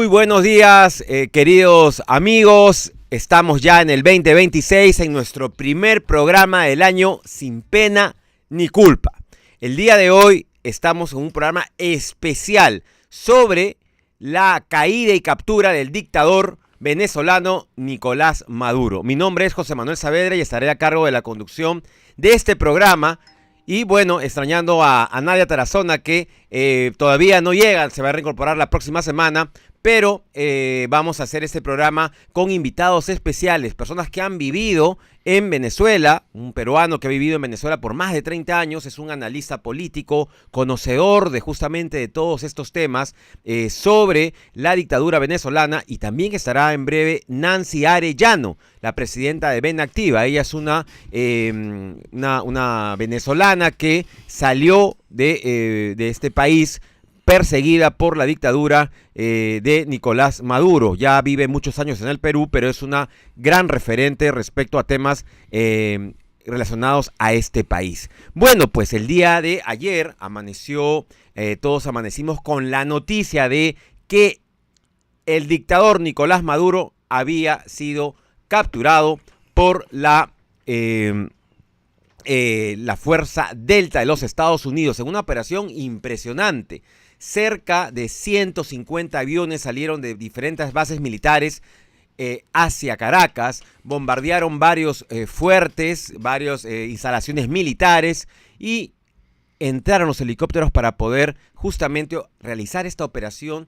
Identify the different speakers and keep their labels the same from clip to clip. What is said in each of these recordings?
Speaker 1: Muy buenos días, queridos amigos. Estamos ya en el 2026, en nuestro primer programa del año Sin Pena ni Culpa. El día de hoy estamos en un programa especial sobre la caída y captura del dictador venezolano Nicolás Maduro. Mi nombre es José Manuel Saavedra y estaré a cargo de la conducción de este programa. Y bueno, extrañando a Nadia Tarazona, que todavía no llega, se va a reincorporar la próxima semana, pero vamos a hacer este programa con invitados especiales, personas que han vivido en Venezuela, un peruano que ha vivido en Venezuela por más de 30 años, es un analista político, conocedor de justamente de todos estos temas sobre la dictadura venezolana, y también estará en breve Nancy Arellano, la presidenta de Benactiva. Ella es una venezolana que salió de este país perseguida por la dictadura de Nicolás Maduro. Ya vive muchos años en el Perú, pero es una gran referente respecto a temas relacionados a este país. Bueno, pues el día de ayer todos amanecimos con la noticia de que el dictador Nicolás Maduro había sido capturado por la Fuerza Delta de los Estados Unidos en una operación impresionante. Cerca de 150 aviones salieron de diferentes bases militares hacia Caracas, bombardearon varios fuertes, varias instalaciones militares, y entraron los helicópteros para poder justamente realizar esta operación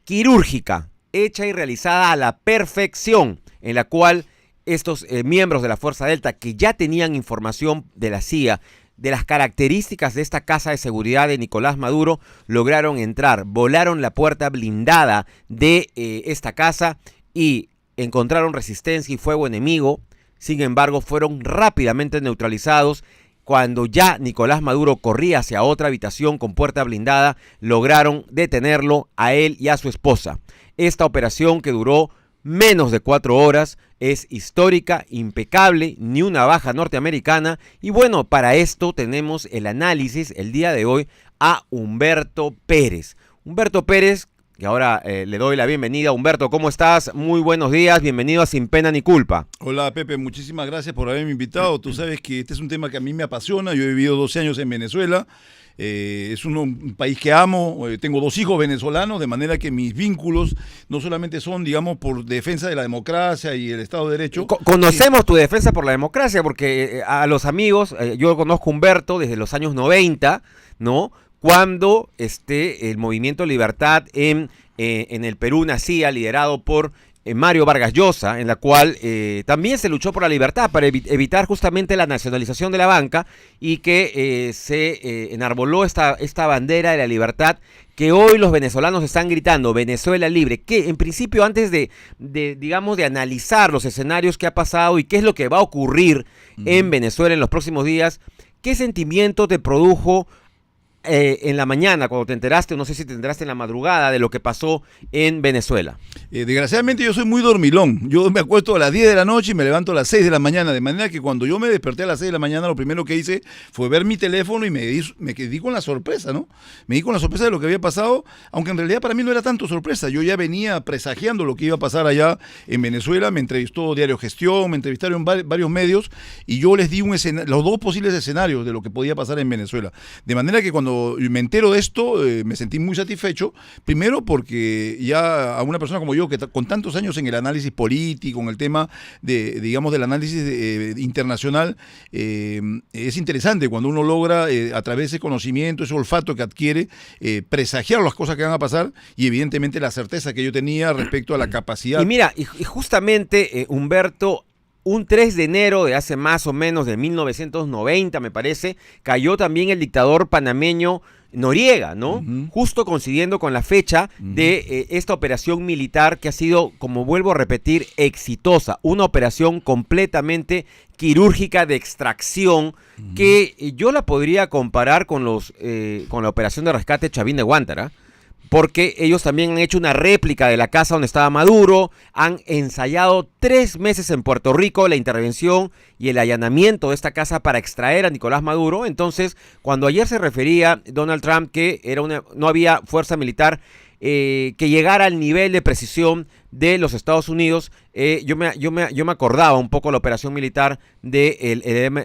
Speaker 1: quirúrgica, hecha y realizada a la perfección, en la cual estos miembros de la Fuerza Delta, que ya tenían información de la CIA, de las características de esta casa de seguridad de Nicolás Maduro, lograron entrar, volaron la puerta blindada de esta casa y encontraron resistencia y fuego enemigo. Sin embargo, fueron rápidamente neutralizados. Cuando ya Nicolás Maduro corría hacia otra habitación con puerta blindada, lograron detenerlo a él y a su esposa. Esta operación, que duró menos de 4 horas, es histórica, impecable, ni una baja norteamericana. Y bueno, para esto tenemos el análisis el día de hoy a Humberto Pérez. Humberto Pérez, que ahora le doy la bienvenida. Humberto, ¿cómo estás? Muy buenos días, bienvenido a Sin Pena ni Culpa.
Speaker 2: Hola Pepe, muchísimas gracias por haberme invitado. Tú sabes que este es un tema que a mí me apasiona. Yo he vivido 12 años en Venezuela. Es un país que amo, tengo 2 hijos venezolanos, de manera que mis vínculos no solamente son, digamos, por defensa de la democracia y el Estado de Derecho.
Speaker 1: Conocemos tu defensa por la democracia, porque a los amigos, yo conozco a Humberto desde los años 90, ¿no? Cuando el Movimiento Libertad en el Perú nacía, liderado por Mario Vargas Llosa, en la cual también se luchó por la libertad para evitar justamente la nacionalización de la banca, y que se enarboló esta bandera de la libertad que hoy los venezolanos están gritando: Venezuela libre. Que en principio, antes de analizar los escenarios que ha pasado y qué es lo que va a ocurrir en Venezuela en los próximos días, ¿qué sentimiento te produjo en la mañana, cuando te enteraste, no sé si te enteraste en la madrugada, de lo que pasó en Venezuela?
Speaker 2: Desgraciadamente yo soy muy dormilón. Yo me acuesto a las 10 de la noche y me levanto a las 6 de la mañana, de manera que cuando yo me desperté a las 6 de la mañana, lo primero que hice fue ver mi teléfono y me quedé con la sorpresa, ¿no? Me di con la sorpresa de lo que había pasado, aunque en realidad para mí no era tanto sorpresa. Yo ya venía presagiando lo que iba a pasar allá en Venezuela. Me entrevistó Diario Gestión, me entrevistaron varios medios, y yo les di los 2 posibles escenarios de lo que podía pasar en Venezuela. De manera que cuando me entero de esto, me sentí muy satisfecho. Primero porque ya a una persona como yo, que con tantos años en el análisis político, en el tema del análisis internacional, es interesante cuando uno logra, a través de ese conocimiento, ese olfato que adquiere, presagiar las cosas que van a pasar, y evidentemente la certeza que yo tenía respecto a la capacidad.
Speaker 1: Y mira, y justamente, Humberto, un 3 de enero de hace más o menos de 1990, me parece, cayó también el dictador panameño Noriega, ¿no? Justo coincidiendo con la fecha de esta operación militar, que ha sido, como vuelvo a repetir, exitosa. Una operación completamente quirúrgica de extracción, que yo la podría comparar con la operación de rescate Chavín de Guántara, porque ellos también han hecho una réplica de la casa donde estaba Maduro, han ensayado 3 meses en Puerto Rico la intervención y el allanamiento de esta casa para extraer a Nicolás Maduro. Entonces, cuando ayer se refería Donald Trump que no había fuerza militar que llegara al nivel de precisión de los Estados Unidos. Yo me acordaba un poco la operación militar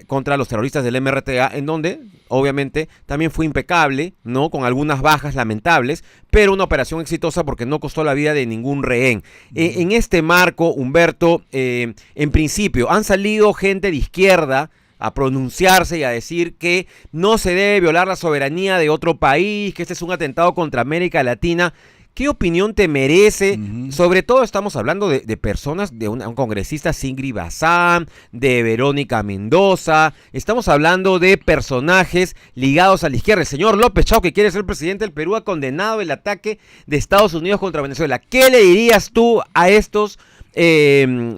Speaker 1: contra los terroristas del MRTA, en donde obviamente también fue impecable, ¿no? Con algunas bajas lamentables, pero una operación exitosa porque no costó la vida de ningún rehén. En este marco, Humberto, en principio han salido gente de izquierda a pronunciarse y a decir que no se debe violar la soberanía de otro país, que este es un atentado contra América Latina. ¿Qué opinión te merece? Sobre todo estamos hablando de personas, de un congresista, Ingrid Bazán, de Verónica Mendoza. Estamos hablando de personajes ligados a la izquierda. El señor López Chao, que quiere ser presidente del Perú, ha condenado el ataque de Estados Unidos contra Venezuela. ¿Qué le dirías tú a estos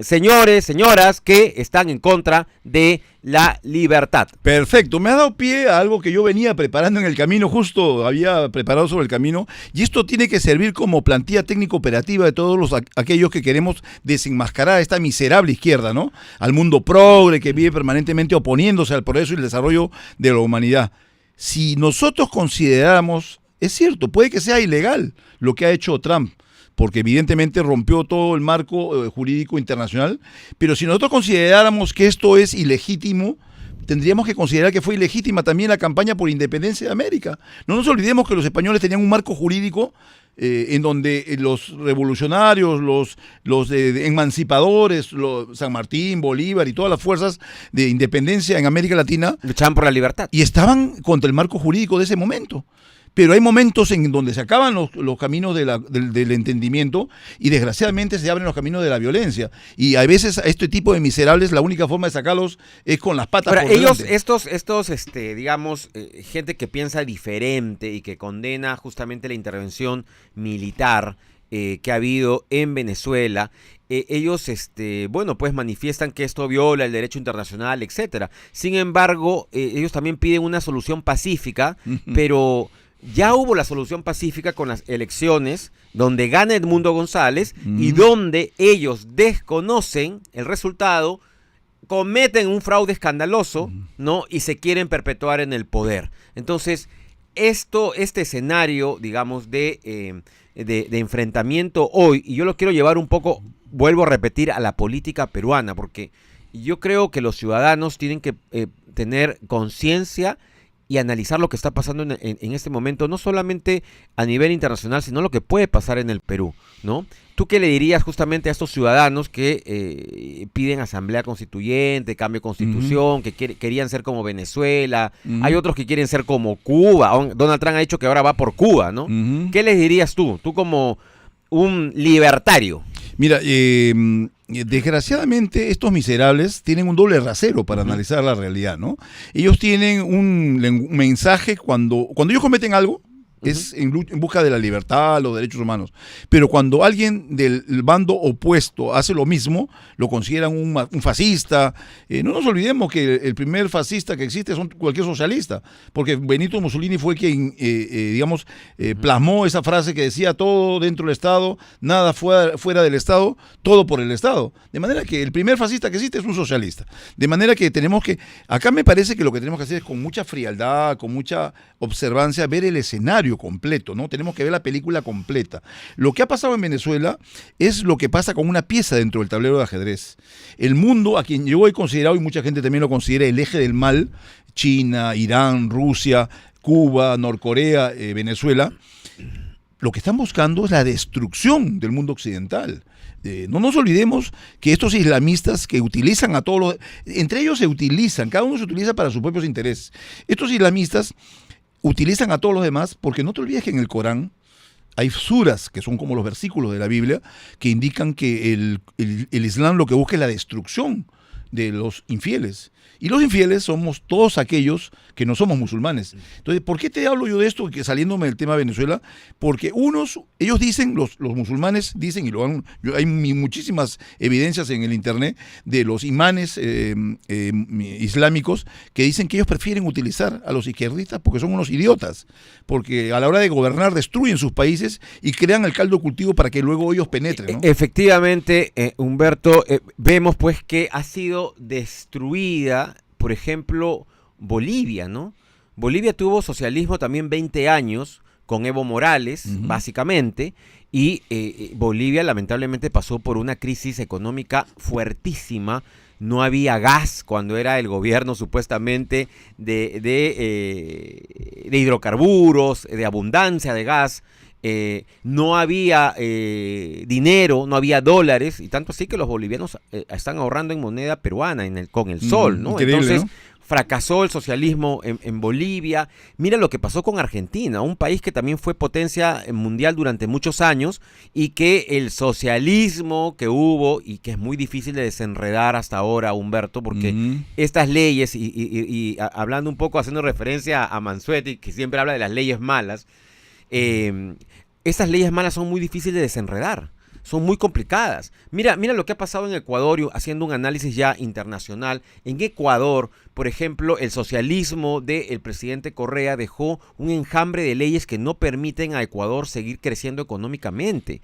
Speaker 1: señores, señoras que están en contra de la libertad?
Speaker 2: Perfecto, me ha dado pie a algo que yo venía preparando en el camino, justo había preparado sobre el camino, y esto tiene que servir como plantilla técnico operativa de todos aquellos que queremos desenmascarar a esta miserable izquierda, ¿no? Al mundo progre que vive permanentemente oponiéndose al progreso y el desarrollo de la humanidad. Si nosotros consideramos, es cierto, puede que sea ilegal lo que ha hecho Trump, porque evidentemente rompió todo el marco jurídico internacional, pero si nosotros consideráramos que esto es ilegítimo, tendríamos que considerar que fue ilegítima también la campaña por independencia de América. No nos olvidemos que los españoles tenían un marco jurídico en donde los revolucionarios, los emancipadores, San Martín, Bolívar y todas las fuerzas de independencia en América Latina
Speaker 1: luchaban por la libertad.
Speaker 2: Y estaban contra el marco jurídico de ese momento. Pero hay momentos en donde se acaban los caminos del entendimiento y desgraciadamente se abren los caminos de la violencia. Y a veces a este tipo de miserables la única forma de sacarlos es con las patas.
Speaker 1: Ahora,
Speaker 2: por
Speaker 1: ellos,
Speaker 2: delante.
Speaker 1: digamos, gente que piensa diferente y que condena justamente la intervención militar que ha habido en Venezuela, ellos, bueno, pues manifiestan que esto viola el derecho internacional, etcétera. Sin embargo, ellos también piden una solución pacífica, pero ya hubo la solución pacífica con las elecciones donde gana Edmundo González y donde ellos desconocen el resultado, cometen un fraude escandaloso, ¿no? Y se quieren perpetuar en el poder. Entonces, este escenario, digamos, de enfrentamiento hoy, y yo lo quiero llevar un poco, vuelvo a repetir, a la política peruana, porque yo creo que los ciudadanos tienen que tener conciencia y analizar lo que está pasando en este momento, no solamente a nivel internacional, sino lo que puede pasar en el Perú, ¿no? ¿Tú qué le dirías justamente a estos ciudadanos que piden asamblea constituyente, cambio de constitución, que querían ser como Venezuela? Hay otros que quieren ser como Cuba. Donald Trump ha dicho que ahora va por Cuba, ¿no? ¿Qué les dirías tú como un libertario?
Speaker 2: Mira, desgraciadamente estos miserables tienen un doble rasero para analizar la realidad, ¿no? Ellos tienen un mensaje cuando ellos cometen algo, es en busca de la libertad, los derechos humanos. Pero cuando alguien del bando opuesto hace lo mismo, lo consideran un fascista. No nos olvidemos que el primer fascista que existe es cualquier socialista, porque Benito Mussolini fue quien, plasmó esa frase que decía todo dentro del Estado, nada fuera del Estado, todo por el Estado. De manera que el primer fascista que existe es un socialista. De manera que acá me parece que lo que tenemos que hacer es con mucha frialdad, con mucha observancia, ver el escenario completo, ¿no? Tenemos que ver la película completa. Lo que ha pasado en Venezuela es lo que pasa con una pieza dentro del tablero de ajedrez. El mundo, a quien yo he considerado, y mucha gente también lo considera, el eje del mal, China, Irán, Rusia, Cuba, Norcorea, Venezuela, lo que están buscando es la destrucción del mundo occidental. No nos olvidemos que estos islamistas que utilizan a todos entre ellos se utilizan, cada uno se utiliza para sus propios intereses. Estos islamistas utilizan a todos los demás, porque no te olvides que en el Corán hay suras, que son como los versículos de la Biblia, que indican que el Islam lo que busca es la destrucción de los infieles. Y los infieles somos todos aquellos que no somos musulmanes. Entonces, ¿por qué te hablo yo de esto, que saliéndome del tema de Venezuela? Porque ellos dicen, los musulmanes dicen, hay muchísimas evidencias en el internet de los imanes islámicos que dicen que ellos prefieren utilizar a los izquierdistas porque son unos idiotas, porque a la hora de gobernar destruyen sus países y crean el caldo de cultivo para que luego ellos penetren, ¿no?
Speaker 1: Efectivamente, Humberto, vemos pues que ha sido destruida, por ejemplo, Bolivia, ¿no? Bolivia tuvo socialismo también 20 años con Evo Morales, básicamente, y Bolivia lamentablemente pasó por una crisis económica fuertísima. No había gas cuando era el gobierno supuestamente de hidrocarburos, de abundancia de gas. No había dinero, no había dólares, y tanto así que los bolivianos están ahorrando en moneda peruana con el sol, ¿no?
Speaker 2: Increíble,
Speaker 1: Entonces,
Speaker 2: ¿no?
Speaker 1: fracasó el socialismo en Bolivia. Mira lo que pasó con Argentina, un país que también fue potencia mundial durante muchos años y que el socialismo que hubo y que es muy difícil de desenredar hasta ahora, Humberto, porque estas leyes, hablando un poco, haciendo referencia a Mansuetti, que siempre habla de las leyes malas, estas leyes malas son muy difíciles de desenredar. Son muy complicadas. Mira lo que ha pasado en Ecuador, haciendo un análisis ya internacional. En Ecuador, por ejemplo, el socialismo del presidente Correa dejó un enjambre de leyes que no permiten a Ecuador seguir creciendo económicamente.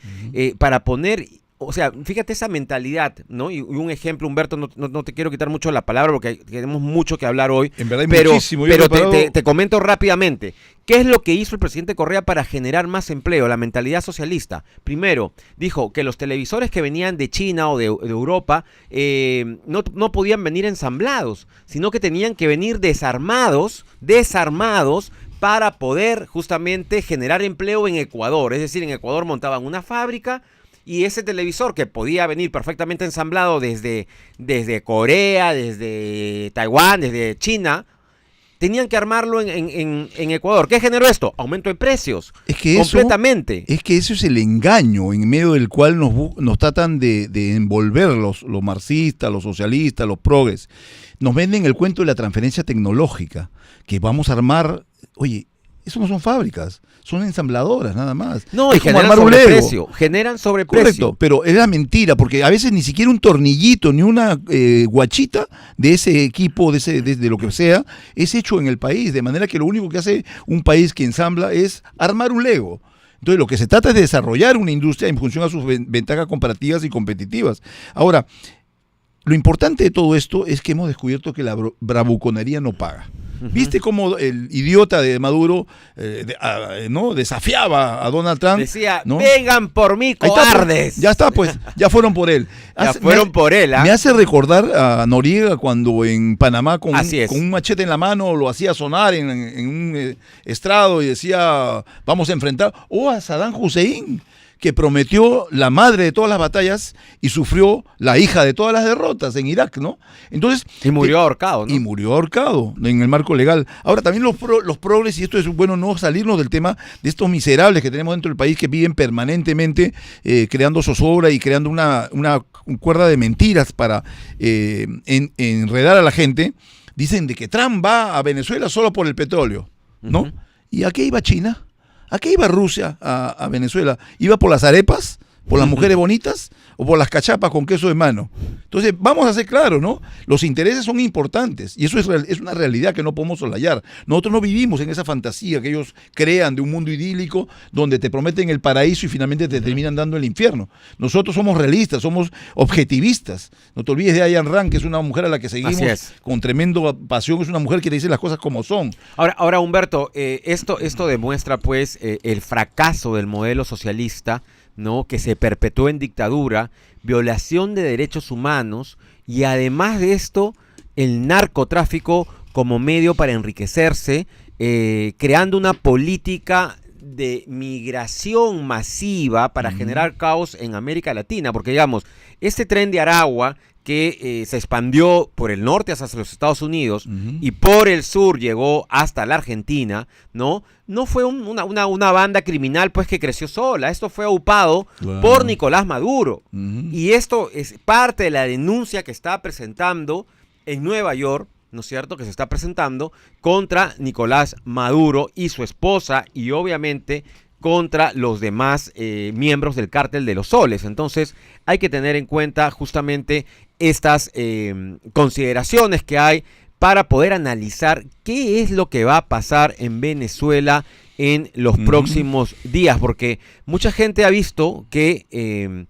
Speaker 1: Para poner... O sea, fíjate esa mentalidad, ¿no? Y un ejemplo, Humberto, no te quiero quitar mucho la palabra porque tenemos mucho que hablar hoy.
Speaker 2: En verdad hay
Speaker 1: pero,
Speaker 2: muchísimo.
Speaker 1: Pero te comento rápidamente. ¿Qué es lo que hizo el presidente Correa para generar más empleo? La mentalidad socialista. Primero, dijo que los televisores que venían de China o de Europa no podían venir ensamblados, sino que tenían que venir desarmados para poder justamente generar empleo en Ecuador. Es decir, en Ecuador montaban una fábrica y ese televisor que podía venir perfectamente ensamblado desde Corea, desde Taiwán, desde China, tenían que armarlo en Ecuador. ¿Qué generó esto? Aumento de precios.
Speaker 2: Es que
Speaker 1: completamente.
Speaker 2: Es que eso es el engaño en medio del cual nos tratan de envolver los marxistas, los socialistas, los progres. Nos venden el cuento de la transferencia tecnológica, que vamos a armar... Oye, eso no son fábricas, son ensambladoras nada más.
Speaker 1: No, y generan sobreprecio.
Speaker 2: Correcto, pero era mentira, porque a veces ni siquiera un tornillito, ni una guachita de ese equipo, de lo que sea, es hecho en el país. De manera que lo único que hace un país que ensambla es armar un Lego. Entonces lo que se trata es de desarrollar una industria en función a sus ventajas comparativas y competitivas. Ahora, lo importante de todo esto es que hemos descubierto que la bravuconería no paga. ¿Viste cómo el idiota de Maduro ¿no? desafiaba a Donald Trump?
Speaker 1: Decía,
Speaker 2: ¿no?
Speaker 1: vengan por mí, cobardes.
Speaker 2: Ya está, pues, ya fueron por él. Me hace recordar a Noriega cuando en Panamá con un machete en la mano lo hacía sonar en un estrado y decía, vamos a enfrentar. O a Saddam Hussein, que prometió la madre de todas las batallas y sufrió la hija de todas las derrotas en Irak, ¿no? Entonces,
Speaker 1: y murió ahorcado, ¿no?
Speaker 2: Y murió ahorcado en el marco legal. Ahora, también los progres, y esto es bueno no salirnos del tema de estos miserables que tenemos dentro del país que viven permanentemente creando zozobra y creando una cuerda de mentiras para enredar a la gente. Dicen de que Trump va a Venezuela solo por el petróleo, ¿no? ¿Y a qué iba China? ¿A qué iba Rusia a Venezuela? ¿Iba por las arepas? ¿Por las mujeres bonitas? ¿O por las cachapas con queso de mano? Entonces, vamos a ser claros, ¿no? Los intereses son importantes y eso es una realidad que no podemos soslayar. Nosotros no vivimos en esa fantasía que ellos crean de un mundo idílico donde te prometen el paraíso y finalmente te terminan dando el infierno. Nosotros somos realistas, somos objetivistas. No te olvides de Ayn Rand, que es una mujer a la que seguimos con tremenda pasión. Es una mujer que te dice las cosas como son.
Speaker 1: Ahora Humberto, esto demuestra pues el fracaso del modelo socialista, ¿no? Que se perpetuó en dictadura, violación de derechos humanos y además de esto, el narcotráfico como medio para enriquecerse, creando una política de migración masiva para generar caos en América Latina, porque digamos, este tren de Aragua que se expandió por el norte hasta los Estados Unidos y por el sur llegó hasta la Argentina, ¿no? No fue una banda criminal pues que creció sola, esto fue aupado por Nicolás Maduro. Y esto es parte de la denuncia que está presentando en Nueva York, ¿no es cierto?, que se está presentando contra Nicolás Maduro y su esposa y obviamente contra los demás miembros del cártel de los soles. Entonces hay que tener en cuenta justamente estas consideraciones que hay para poder analizar qué es lo que va a pasar en Venezuela en los próximos días, porque mucha gente ha visto que,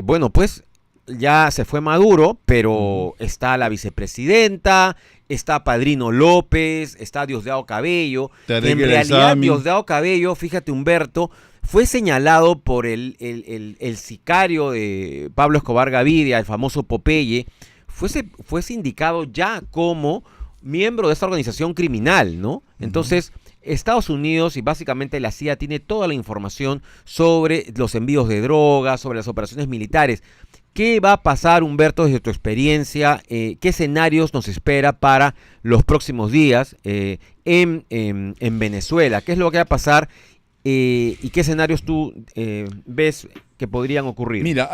Speaker 1: bueno, pues ya se fue Maduro, pero está la vicepresidenta, está Padrino López, está Diosdado Cabello.
Speaker 2: Tarek
Speaker 1: En
Speaker 2: El
Speaker 1: realidad,
Speaker 2: Aizami.
Speaker 1: Diosdado Cabello, fíjate, Humberto, fue señalado por el sicario de Pablo Escobar Gaviria, el famoso Popeye, fue sindicado ya como miembro de esta organización criminal, ¿no? Entonces, Estados Unidos y básicamente la CIA tiene toda la información sobre los envíos de drogas, sobre las operaciones militares. ¿Qué va a pasar, Humberto, desde tu experiencia? ¿Qué escenarios nos espera para los próximos días en Venezuela? ¿Qué es lo que va a pasar y qué escenarios tú ves que podrían ocurrir?
Speaker 2: Mira,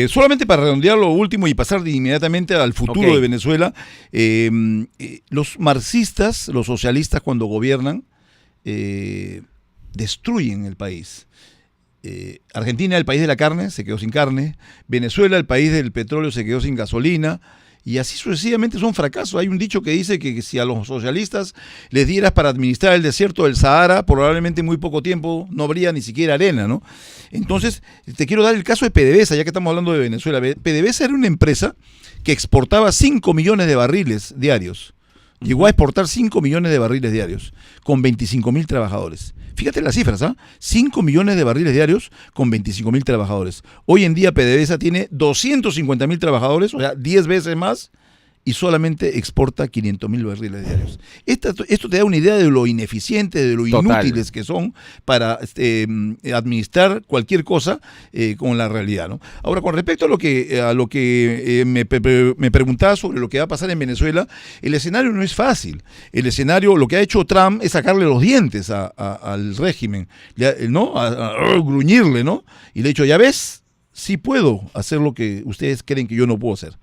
Speaker 2: solamente para redondear lo último y pasar inmediatamente al futuro
Speaker 1: Ok.
Speaker 2: de Venezuela, los marxistas, los socialistas cuando gobiernan, destruyen el país. Argentina, el país de la carne, se quedó sin carne. Venezuela, el país del petróleo, se quedó sin gasolina. Y así sucesivamente son fracasos. Hay un dicho que dice que si a los socialistas les dieras para administrar el desierto del Sahara, probablemente en muy poco tiempo no habría ni siquiera arena, ¿no? Entonces, te quiero dar el caso de PDVSA, ya que estamos hablando de Venezuela. PDVSA era una empresa que exportaba 5 millones de barriles diarios. Llegó a exportar 5 millones de barriles diarios con 25.000 trabajadores. Fíjate las cifras, ¿ah? 5 millones de barriles diarios con 25.000 trabajadores. Hoy en día PDVSA tiene 250.000 trabajadores, o sea, 10 veces más, y solamente exporta 500.000 barriles diarios. Esto te da una idea de lo ineficiente, de lo
Speaker 1: Total.
Speaker 2: inútiles que son para administrar cualquier cosa con la realidad, ¿no? Ahora, con respecto a lo que me preguntaba sobre lo que va a pasar en Venezuela, el escenario no es fácil. El escenario, lo que ha hecho Trump es sacarle los dientes al régimen, ¿no? A gruñirle, ¿no? Y le ha dicho, ya ves, sí puedo hacer lo que ustedes creen que yo no puedo hacer.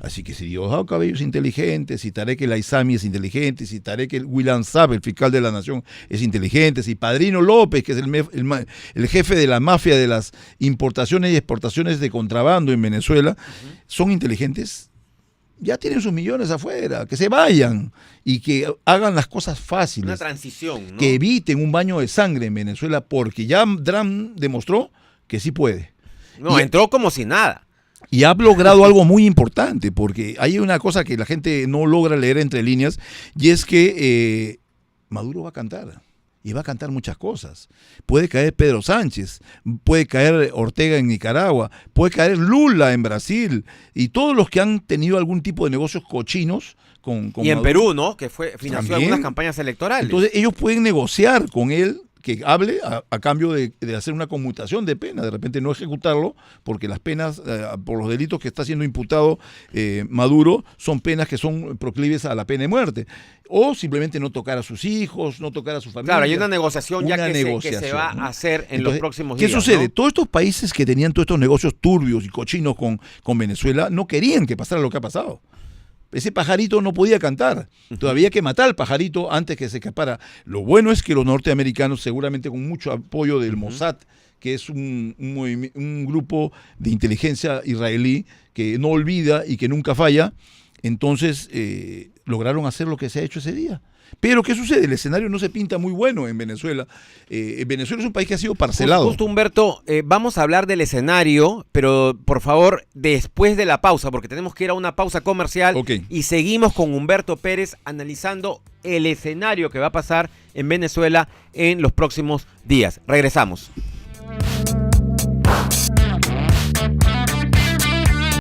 Speaker 2: Así que si Diosdado Cabello es inteligente, si Tarek El Aizami es inteligente, si Tarek el William Saab, el fiscal de la nación, es inteligente, si Padrino López, que es el jefe de la mafia de las importaciones y exportaciones de contrabando en Venezuela, son inteligentes, ya tienen sus millones afuera, que se vayan y que hagan las cosas fáciles.
Speaker 1: Una transición, ¿no?
Speaker 2: Que eviten un baño de sangre en Venezuela, porque ya Trump demostró que sí puede.
Speaker 1: No, entró como si nada.
Speaker 2: Y ha logrado algo muy importante, porque hay una cosa que la gente no logra leer entre líneas, y es que Maduro va a cantar, y va a cantar muchas cosas. Puede caer Pedro Sánchez, puede caer Ortega en Nicaragua, puede caer Lula en Brasil, y todos los que han tenido algún tipo de negocios cochinos con
Speaker 1: Y en
Speaker 2: Maduro.
Speaker 1: Perú, ¿no? Que financió
Speaker 2: También.
Speaker 1: algunas campañas electorales.
Speaker 2: Entonces ellos pueden negociar con él que hable a cambio de hacer una conmutación de pena, de repente no ejecutarlo, porque las penas por los delitos que está siendo imputado Maduro son penas que son proclives a la pena de muerte, o simplemente no tocar a sus hijos, no tocar a su familia.
Speaker 1: Claro, hay una negociación ya que se
Speaker 2: negociación,
Speaker 1: va
Speaker 2: ¿no?
Speaker 1: a hacer en
Speaker 2: Entonces,
Speaker 1: los próximos
Speaker 2: ¿qué
Speaker 1: días.
Speaker 2: sucede?
Speaker 1: ¿No?
Speaker 2: Todos estos países que tenían todos estos negocios turbios y cochinos con Venezuela no querían que pasara lo que ha pasado. Ese pajarito no podía cantar. Todavía hay que matar al pajarito antes que se escapara. Lo bueno es que los norteamericanos, seguramente con mucho apoyo del Mossad, que es un grupo de inteligencia israelí que no olvida y que nunca falla, entonces lograron hacer lo que se ha hecho ese día. Pero ¿qué sucede? El escenario no se pinta muy bueno en Venezuela. Venezuela es un país que ha sido parcelado.
Speaker 1: Justo, Humberto, vamos a hablar del escenario, pero por favor, después de la pausa, porque tenemos que ir a una pausa comercial.
Speaker 2: Ok.
Speaker 1: Y seguimos con Humberto Pérez analizando el escenario que va a pasar en Venezuela en los próximos días. Regresamos.